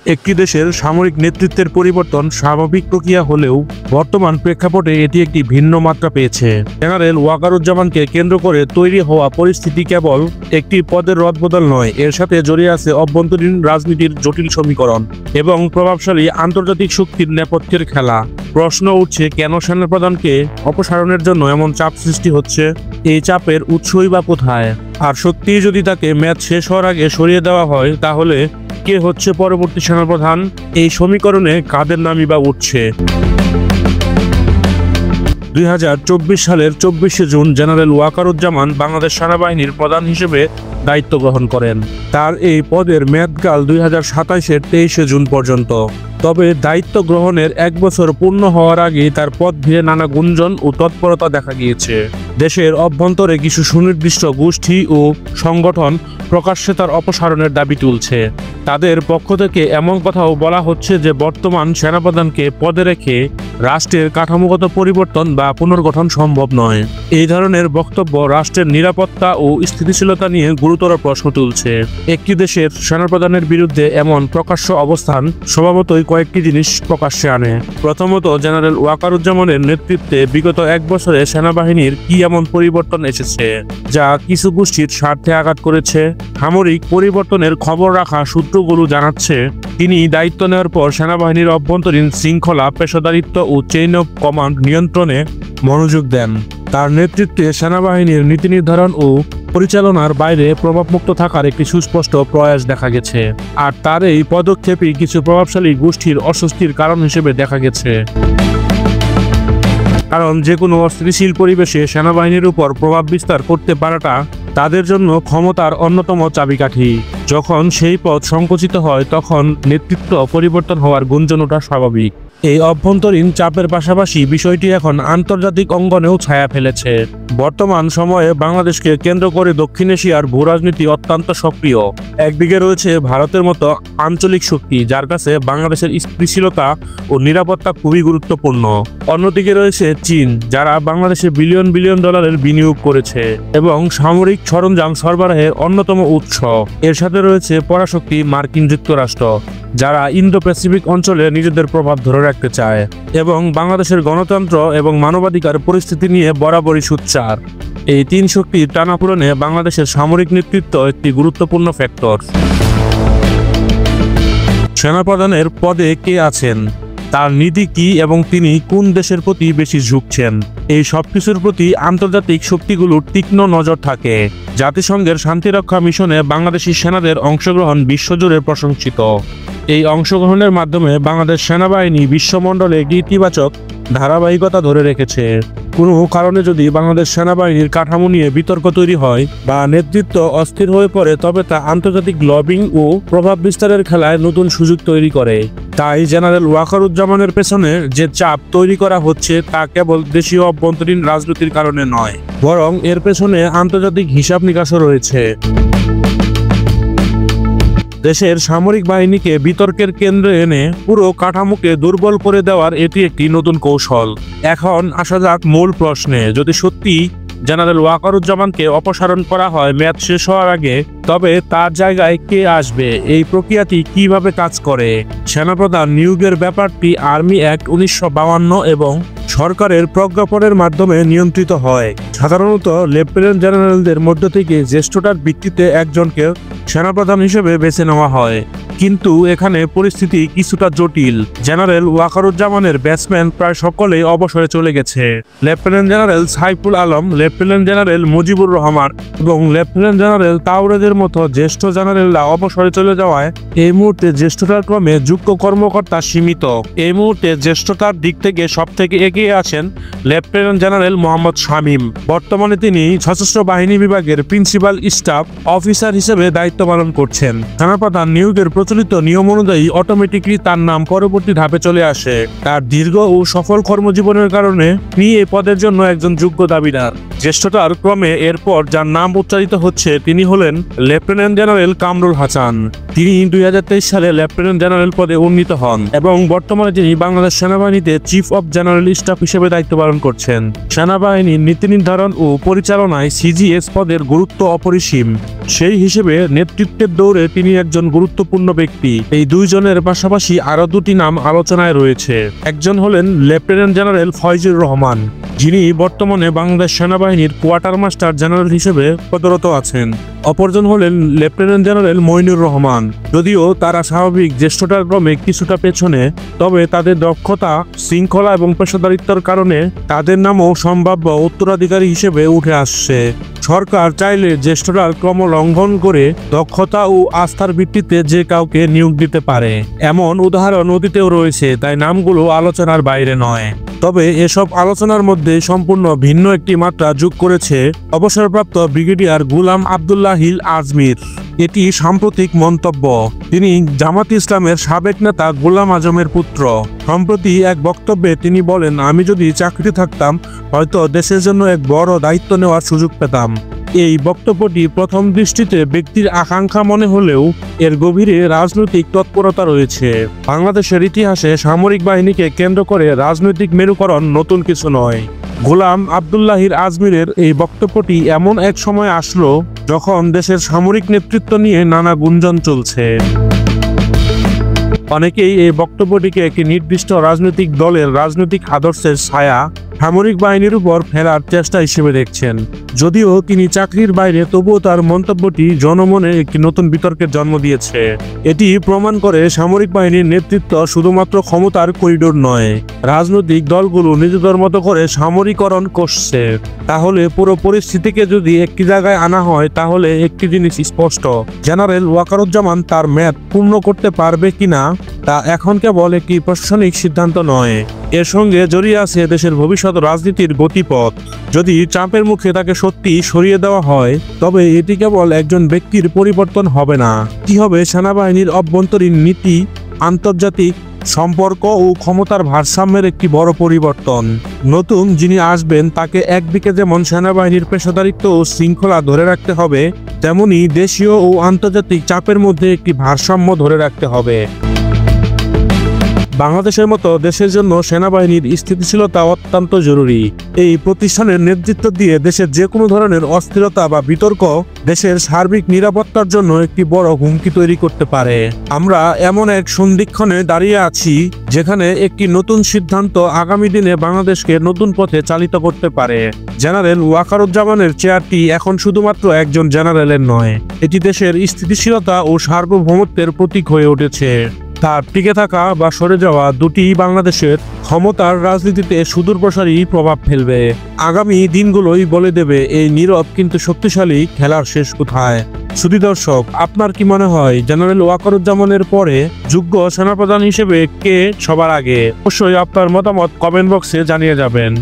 একটি দেশের সামরিক নেতৃত্বের পরিবর্তন স্বাভাবিক প্রক্রিয়া হলেও বর্তমান প্রেক্ষাপটে এটি একটি ভিন্ন মাত্রা পেয়েছে। জেনারেল ওয়াকারুজ্জামানকে কেন্দ্র করে তৈরি হওয়া পরিস্থিতি কেবল একটি পদের রদবদল নয়, এর সাথে জড়িয়ে আছে অভ্যন্তরীণ রাজনীতির জটিল সমীকরণ এবং প্রভাবশালী আন্তর্জাতিক শক্তির নেপথ্যের খেলা। প্রশ্ন উঠছে, কেন সেনাপ্রধানকে অপসারণের জন্য এমন চাপ সৃষ্টি হচ্ছে? এই চাপের উৎসই বা কোথায়? আর সত্যিই যদি তাকে মেয়াদ শেষ হওয়ার আগে সরিয়ে দেওয়া হয়, তাহলে কে হচ্ছে পরবর্তী সেনাপ্রধান? এই সমীকরণে কাদের নামই বা উঠছে? 2024 সালের 24শে জুন জেনারেল ওয়াকারুজ্জামান বাংলাদেশ সেনাবাহিনীর প্রধান হিসেবে দায়িত্ব গ্রহণ করেন। তার এই পদের মেয়াদকাল 2027-এর 23শে জুন পর্যন্ত। তবে দায়িত্ব গ্রহণের 1 বছর পূর্ণ হওয়ার আগেই তার পদ ঘিরে নানা গুঞ্জন ও তৎপরতা দেখা গিয়েছে। দেশের অভ্যন্তরে কিছু সুনির্দিষ্ট গোষ্ঠী ও সংগঠন প্রকাশ্যে তার অপসারণের দাবি তুলছে। তাদের পক্ষ থেকে এমন কথাও বলা হচ্ছে যে বর্তমান সেনাপ্রধানকে পদে রেখে রাষ্ট্রের কাঠামোগত পরিবর্তন বা পুনর্গঠন সম্ভব নয়। এই ধরনের বক্তব্য রাষ্ট্রের নিরাপত্তা ও স্থিতিশীলতা নিয়ে গুরুতর প্রশ্ন তুলছে। একটি দেশের সেনাপ্রধানের বিরুদ্ধে এমন প্রকাশ্য অবস্থান স্বভাবতই কয়েকটি জিনিস প্রকাশ্যে আনে। প্রথমত, জেনারেল ওয়াকারুজ্জামানের নেতৃত্বে বিগত 1 বছরে সেনাবাহিনীর কি এমন পরিবর্তন এসেছে যা কিছু গোষ্ঠীর স্বার্থে আঘাত করেছে? সামরিক পরিবর্তনের খবর রাখা সূত্রগুলো জানাচ্ছে, তিনি দায়িত্ব নেওয়ার পর সেনাবাহিনীর অভ্যন্তরীণ শৃঙ্খলা, পেশাদারিত্ব ও চেইন অব কমান্ড নিয়ন্ত্রণে মনোযোগ দেন। তার নেতৃত্বে সেনাবাহিনীর নীতি নির্ধারণ ও পরিচালনার বাইরে প্রভাবমুক্ত থাকার একটি সুস্পষ্ট প্রয়াস দেখা গেছে। আর তার এই পদক্ষেপই কিছু প্রভাবশালী গোষ্ঠীর অস্বস্তির কারণ হিসেবে দেখা গেছে। কারণ যে কোনো অস্থিতিশীল পরিবেশে সেনাবাহিনীর উপর প্রভাব বিস্তার করতে পারাটা তাদের জন্য ক্ষমতার অন্যতম চাবিকাঠি। যখন সেই পদ সংকুচিত হয়, তখন নেতৃত্ব পরিবর্তন হওয়ার গুঞ্জন ওঠা স্বাভাবিক। এই অভ্যন্তরীণ চাপের পাশাপাশি বিষয়টি এখন আন্তর্জাতিক অঙ্গনেও ছায়া ফেলেছে। বর্তমান সময়ে বাংলাদেশকে কেন্দ্র করে দক্ষিণ এশিয়ার ভূরাজনীতি অত্যন্ত সক্রিয়। একদিকে রয়েছে ভারতের মতো আঞ্চলিক শক্তি, যার কাছে বাংলাদেশের স্থিতিশীলতা ও নিরাপত্তা খুবই গুরুত্বপূর্ণ। অন্যদিকে রয়েছে চীন, যারা বাংলাদেশে বিলিয়ন বিলিয়ন ডলারের বিনিয়োগ করেছে এবং সামরিক সরঞ্জাম সরবরাহের অন্যতম উৎস। এর সাথে রয়েছে পরাশক্তি মার্কিন যুক্তরাষ্ট্র, যারা ইন্দো প্যাসিফিক অঞ্চলে নিজেদের প্রভাব ধরে রাখতে চায় এবং বাংলাদেশের গণতন্ত্র এবং মানবাধিকার পরিস্থিতি নিয়ে বরাবরই সোচ্চার। এই 3 শক্তির টানাপোড়েনে বাংলাদেশের সামরিক নেতৃত্ব একটি গুরুত্বপূর্ণ ফ্যাক্টর। সেনাপ্রধানের পদে কে আছেন, তার নীতি কি এবং তিনি কোন দেশের প্রতি বেশি ঝুঁকছেন, এই সবকিছুর প্রতি আন্তর্জাতিক শক্তিগুলোর তীক্ষ্ণ নজর থাকে। জাতিসংঘের শান্তিরক্ষা মিশনে বাংলাদেশি সেনাদের অংশগ্রহণ বিশ্বজুড়ে প্রশংসিত। এই অংশগ্রহণের মাধ্যমে বাংলাদেশ সেনাবাহিনী বিশ্বমণ্ডলে একটি ইতিবাচক ধারাবাহিকতা ধরে রেখেছে। কোনো কারণে যদি বাংলাদেশ সেনাবাহিনীর কাঠামো নিয়ে বিতর্ক তৈরি হয় বা নেতৃত্ব অস্থির হয়ে পড়ে, তবে তা আন্তর্জাতিক লবিং ও প্রভাব বিস্তারের খেলায় নতুন সুযোগ তৈরি করে। তাই জেনারেল ওয়াকারুজ্জামানের পেছনে যে চাপ তৈরি করা হচ্ছে, তা কেবল দেশীয় অভ্যন্তরীণ রাজনীতির কারণে নয়, বরং এর পেছনে আন্তর্জাতিক হিসাব নিকাশও রয়েছে। দেশের সামরিক বাহিনীকে বিতর্কের কেন্দ্রে এনে পুরো কাঠামোকে দুর্বল করে দেওয়ার এটি একটি নতুন কৌশল। এখন আসা যাক মূল প্রশ্নে। যদি সত্যি জেনারেল ওয়াকারুজ্জামানকে অপসারণ করা হয় মেয়াদ শেষ হওয়ার আগে, তবে তার জায়গায় কে আসবে? এই প্রক্রিয়াটি কিভাবে কাজ করে? সেনাপ্রধান নিয়োগের ব্যাপারটি আর্মি অ্যাক্ট 1952 এবং সরকারের প্রজ্ঞাপনের মাধ্যমে নিয়ন্ত্রিত হয়। সাধারণত লেফটেন্যান্ট জেনারেলদের মধ্য থেকে জ্যেষ্ঠতার ভিত্তিতে একজনকে সেনাপ্রধান হিসেবে বেছে নেওয়া হয়। কিন্তু এখানে পরিস্থিতি কিছুটা জটিল। জেনারেল ওয়াকারুজ্জামানের ব্যাটসম্যান প্রায় সকলেই অবসরে চলে গেছে। Lieutenant general Saiful Alam, lieutenant general Mujibur Rahman এবং লেফটেন্যান্ট জেনারেল তাওরেদের মতো জ্যেষ্ঠ জেনারেলরা অবসরে চলে যাওয়ায় এই মুহূর্তে জ্যেষ্ঠতার ক্রমে যোগ্য কর্মকর্তা সীমিত। এই মুহূর্তে জ্যেষ্ঠতার দিক থেকে সবথেকে এগিয়ে আছেন লেফটেন্যান্ট জেনারেল মোহাম্মদ শামীম। বর্তমানে তিনি সশস্ত্র বাহিনী বিভাগের প্রিন্সিপাল স্টাফ অফিসার হিসেবে দায়িত্ব পালন করছেন। সেনাপ্রধান নিয়োগের প্রচলিত নিয়ম অনুযায়ী অটোমেটিকলি তার নাম পরবর্তী ধাপে চলে আসে। তার দীর্ঘ ও সফল কর্মজীবনের কারণে তিনি এই পদের জন্য একজন যোগ্য দাবিদার। জ্যেষ্ঠতার ক্রমে এরপর যার নাম উচ্চারিত হচ্ছে, তিনি হলেন লেফটেন্যান্ট জেনারেল কামরুল হাসান। তিনি 2023 সালে লেফটেন্যান্ট জেনারেল পদে উন্নীত হন এবং বর্তমানে তিনি বাংলাদেশ সেনাবাহিনীতে চিফ অব জেনারেল স্টাফ হিসেবে দায়িত্ব পালন করছেন। সেনাবাহিনীর নীতি নির্ধারণ ও পরিচালনায় সিজিএস পদের গুরুত্ব অপরিসীম। সেই হিসেবে নেতৃত্বের দৌড়ে তিনি একজন গুরুত্বপূর্ণ ব্যক্তি। এই দুইজনের পাশাপাশি আরো দুটি নাম আলোচনায় রয়েছে। একজন হলেন লেফটেন্যান্ট জেনারেল ফয়জুর রহমান, যিনি বর্তমানে বাংলাদেশ সেনাবাহিনীর কোয়ার্টার মাস্টার জেনারেল হিসেবে পদরত আছেন। অপরজন হলেন লেফটেন্যান্ট জেনারেল মইনুর রহমান। যদিও তারা স্বাভাবিক জ্যেষ্ঠতার ক্রমে কিছুটা পেছনে, তবে তাদের দক্ষতা, শৃঙ্খলা এবং পেশাদারিত্বের কারণে তাদের নামও সম্ভাব্য উত্তরাধিকারী হিসেবে উঠে আসছে। সরকার চাইলে জ্যেষ্ঠতার ক্রম লঙ্ঘন করে দক্ষতা ও আস্থার ভিত্তিতে যে কাউকে নিয়োগ দিতে পারে। এমন উদাহরণ অতীতেও রয়েছে, তাই নামগুলো আলোচনার বাইরে নয়। তবে এসব আলোচনার মধ্যে সম্পূর্ণ ভিন্ন একটি মাত্রা যোগ করেছে অবসরপ্রাপ্ত ব্রিগেডিয়ার গোলাম আব্দুল্লাহ হিল আজমির। এটি সাম্প্রতিক মন্তব্য। তিনি জামাত ইসলামের সাবেক নেতা গোলাম আজমের পুত্র। সম্প্রতি এক বক্তব্যে তিনি বলেন, আমি যদি চাকরিতে থাকতাম হয়তো দেশের জন্য এক বড় দায়িত্ব নেওয়ার সুযোগ পেতাম। এই বক্তব্যটি প্রথম দৃষ্টিতে ব্যক্তির আকাঙ্ক্ষা মনে হলেও এর গভীরে রাজনৈতিক তৎপরতা রয়েছে। বাংলাদেশের ইতিহাসে সামরিক বাহিনীকে কেন্দ্র করে রাজনৈতিক মেরুকরণ নতুন কিছু নয়। গোলাম আব্দুল্লাহ আজমিরের এই বক্তব্যটি এমন এক সময় আসলো যখন দেশের সামরিক নেতৃত্ব নিয়ে নানা গুঞ্জন চলছে। অনেকেই এই বক্তব্যটিকে একটি নির্দিষ্ট রাজনৈতিক দলের রাজনৈতিক আদর্শের ছায়া সামরিক বাহিনীর উপর ফেলার চেষ্টা হিসেবে দেখছেন। যদিও তিনি চাকরির বাইরে, তবুও তার মন্তব্যটি জনমনে একটি নতুন বিতর্কের জন্ম দিয়েছে। এটি প্রমাণ করে সামরিক বাহিনীর নেতৃত্ব শুধুমাত্র ক্ষমতার করিডোর নয়, রাজনৈতিক দলগুলো নিজেদের মতো করে সামরিকরণ করছে। তাহলে পুরো পরিস্থিতিকে যদি একটি জায়গায় আনা হয়, তাহলে একটি জিনিস স্পষ্ট, জেনারেল ওয়াকারুজ্জামান তার মেয়াদ পূর্ণ করতে পারবে কিনা তা এখন কেবল একটি প্রশাসনিক সিদ্ধান্ত নয়, এর সঙ্গে জড়িয়ে আছে দেশের ভবিষ্যৎ রাজনীতির গতিপথ। যদি চাপের মুখে তাকে সত্যি সরিয়ে দেওয়া হয়, তবে এটি কেবল একজন ব্যক্তির পরিবর্তন হবে না, কি হবে সেনাবাহিনীর অভ্যন্তরীণ নীতি, আন্তর্জাতিক সম্পর্ক ও ক্ষমতার ভারসাম্যের একটি বড় পরিবর্তন। নতুন যিনি আসবেন তাকে একদিকে যেমন সেনাবাহিনীর পেশাদারিত্ব ও শৃঙ্খলা ধরে রাখতে হবে, তেমনি দেশীয় ও আন্তর্জাতিক চাপের মধ্যে একটি ভারসাম্য ধরে রাখতে হবে। বাংলাদেশের মতো দেশের জন্য সেনাবাহিনীর স্থিতিশীলতা অত্যন্ত জরুরি। এই প্রতিষ্ঠানের নেতৃত্ব দিয়ে দেশের যে কোনো ধরনের অস্থিরতা বা বিতর্ক দেশের সার্বিক নিরাপত্তার জন্য একটি বড় হুমকি তৈরি করতে পারে। আমরা এমন এক সন্ধিক্ষণে দাঁড়িয়ে আছি যেখানে একটি নতুন সিদ্ধান্ত আগামী দিনে বাংলাদেশকে নতুন পথে চালিত করতে পারে। জেনারেল ওয়াকারুজ্জামানের চেয়ারটি এখন শুধুমাত্র একজন জেনারেলের নয়, এটি দেশের স্থিতিশীলতা ও সার্বভৌমত্বের প্রতীক হয়ে উঠেছে। তার টিকে থাকা বা সরে যাওয়া দুটি বাংলাদেশের ক্ষমতার রাজনীতিতে সুদূরপ্রসারী প্রভাব ফেলবে। আগামী দিনগুলোই বলে দেবে এই নীরব কিন্তু শক্তিশালী খেলার শেষ কোথায়। সুধী দর্শক, আপনার কি মনে হয় জেনারেল ওয়াকারুজ্জামানের পরে যোগ্য সেনাপ্রধান হিসেবে কে সবার আগে? অবশ্যই আপনার মতামত কমেন্ট বক্সে জানিয়ে যাবেন।